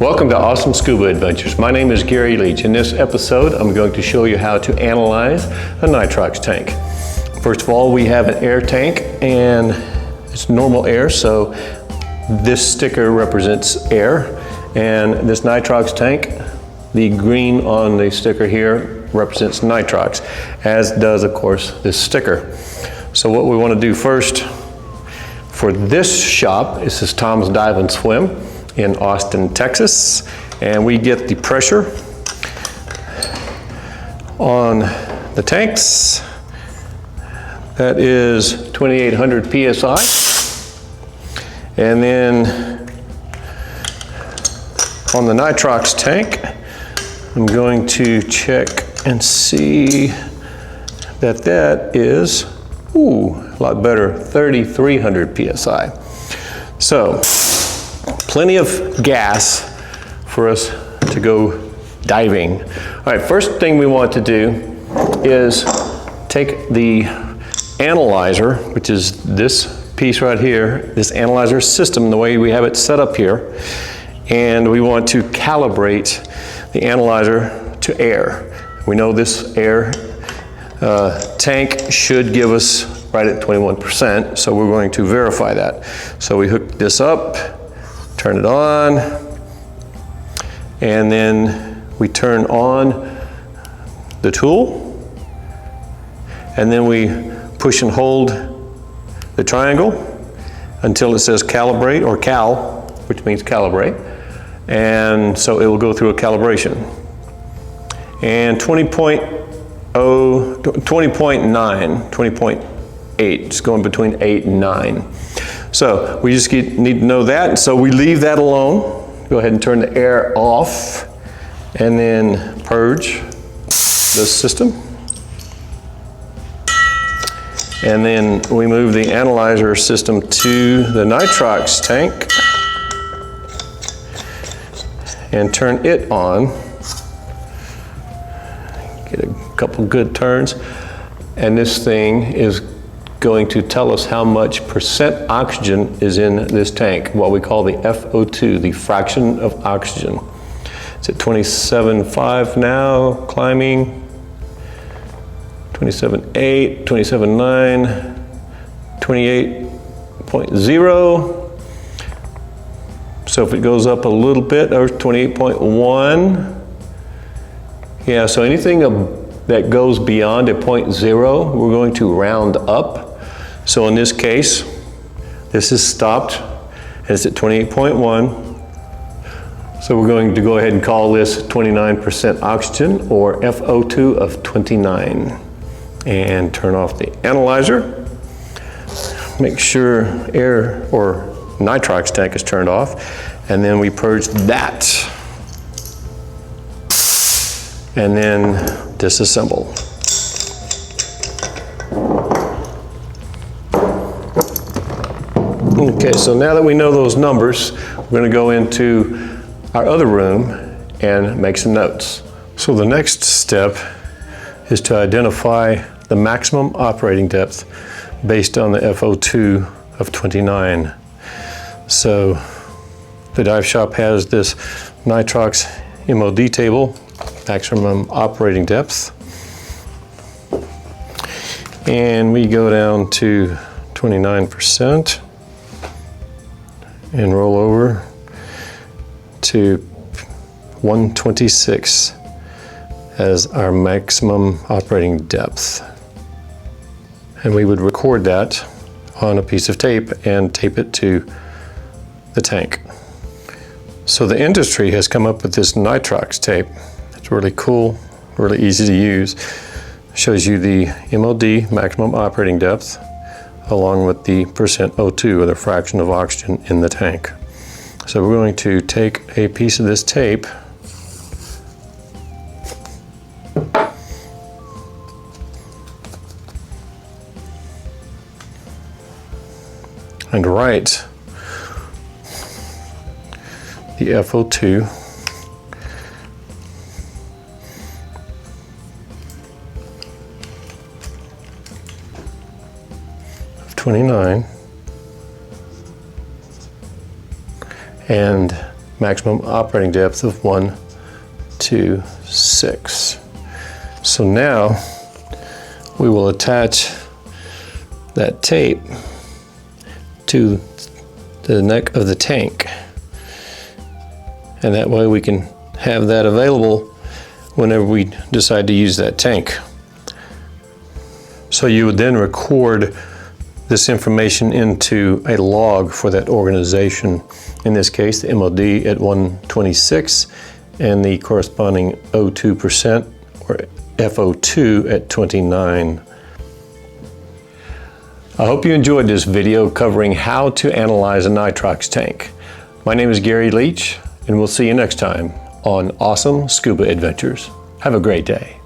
Welcome to Awesome Scuba Adventures. My name is Gary Leach. In this episode, I'm going to show you how to analyze a nitrox tank. First of all, we have an air tank and it's normal air, so this sticker represents air. And this nitrox tank, the green on the sticker here represents nitrox, as does, of course, this sticker. So what we want to do first for this shop, this is Tom's Dive and Swim in Austin, Texas, and we get the pressure on the tanks. That is 2,800 psi, and then on the nitrox tank, I'm going to check and see that that is, a lot better, 3,300 psi. So, plenty of gas for us to go diving. All right, first thing we want to do is take the analyzer, which is this piece right here, this analyzer system, the way we have it set up here, and we want to calibrate the analyzer to air. We know this air tank should give us right at 21%, so we're going to verify that. So we hook this up, turn it on, and then we turn on the tool, and then we push and hold the triangle until it says calibrate, or cal, which means calibrate, and so it will go through a calibration. And 20.8, it's going between 8 and 9. So we just need to know that, so we leave that alone. Go ahead and turn the air off, and then purge the system. And then we move the analyzer system to the nitrox tank and turn it on. Get a couple good turns, and this thing is going to tell us how much percent oxygen is in this tank, what we call the FO2, the fraction of oxygen. It's at 27.5 now, climbing, 27.8, 27.9, 28.0. So if it goes up a little bit, or 28.1. Yeah, so anything that goes beyond a 0.0, we're going to round up. So in this case, this is stopped, and it's at 28.1. So we're going to go ahead and call this 29% oxygen, or FO2 of 29. And turn off the analyzer. Make sure air or nitrox tank is turned off, and then we purge that. And then disassemble. Okay, so now that we know those numbers, we're going to go into our other room and make some notes. So the next step is to identify the maximum operating depth based on the FO2 of 29. So the dive shop has this nitrox MOD table, maximum operating depth, and we go down to 29% and roll over to 126 as our maximum operating depth. And we would record that on a piece of tape and tape it to the tank. So the industry has come up with this nitrox tape. It's really cool, really easy to use. Shows you the MOD, maximum operating depth, along with the percent O2, or the fraction of oxygen in the tank. So we're going to take a piece of this tape and write the FO2 of 29 and maximum operating depth of 126. So now we will attach that tape to the neck of the tank, and that way we can have that available whenever we decide to use that tank. So you would then record this information into a log for that organization, in this case the MOD at 126 and the corresponding O2% or FO2 at 29. I hope you enjoyed this video covering how to analyze a nitrox tank. My name is Gary Leach, and we'll see you next time on Awesome Scuba Adventures. Have a great day.